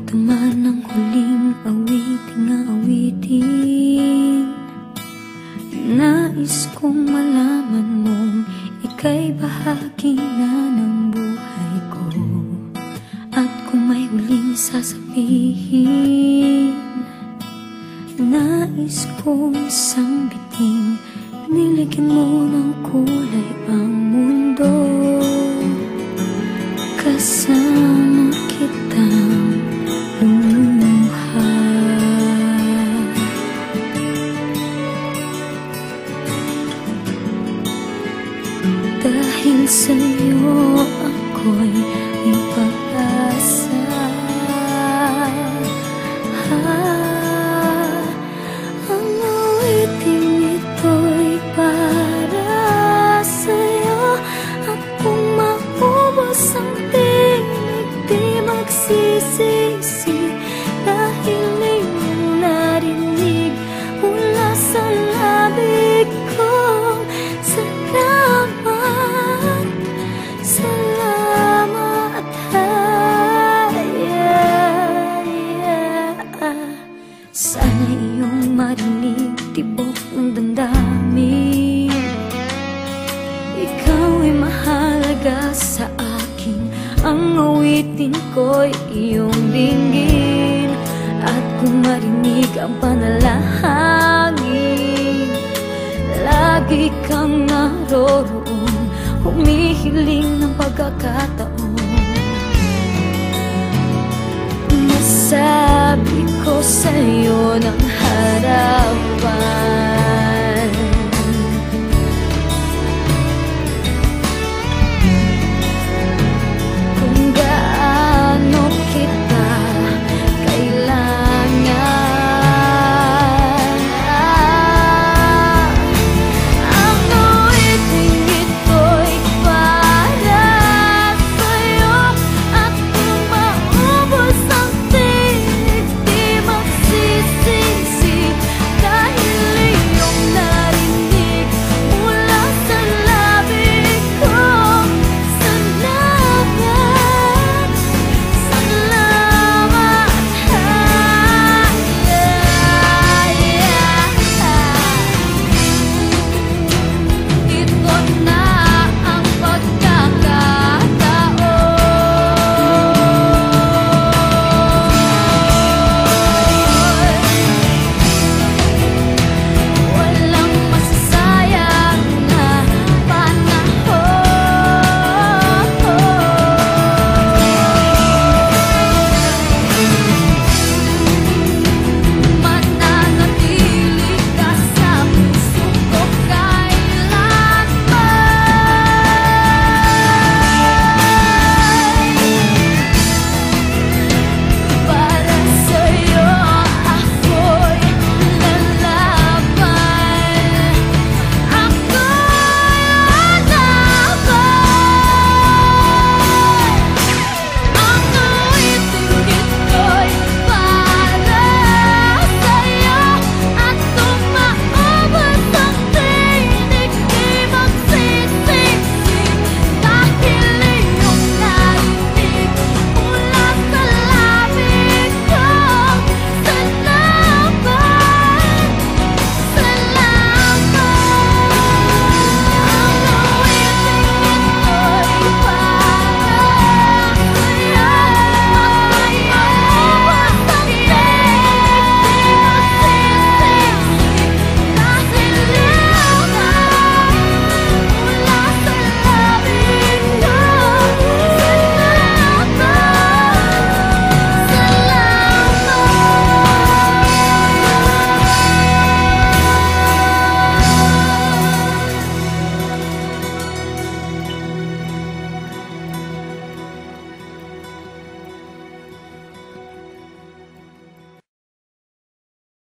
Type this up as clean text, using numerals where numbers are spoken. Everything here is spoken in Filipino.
Ito man ang huling awiting nais kong malaman mong ika'y bahagi na ng buhay ko. At kung may huling sasabihin, nais kong isang biting niligyan mo ng kulay ang mundo. Kasama kitang lumuha. Dahil sa'yo ako'y may pag-asa. Ang awiting ito'y para sa'yo. At kung maubos ang tinig, di magsisisi. Dahil iyong narinig mula sa labig ko. Salamat, sana iyong marinig tibok ng damdamin. Ikaw ay mahalaga sa akin. Ang awitin ko'y iyong dinggin. At kung marinig ang panalangin, lagi kang naroroon, humihiling ng pagkakataon. Masabi ko sa'yo ng harap,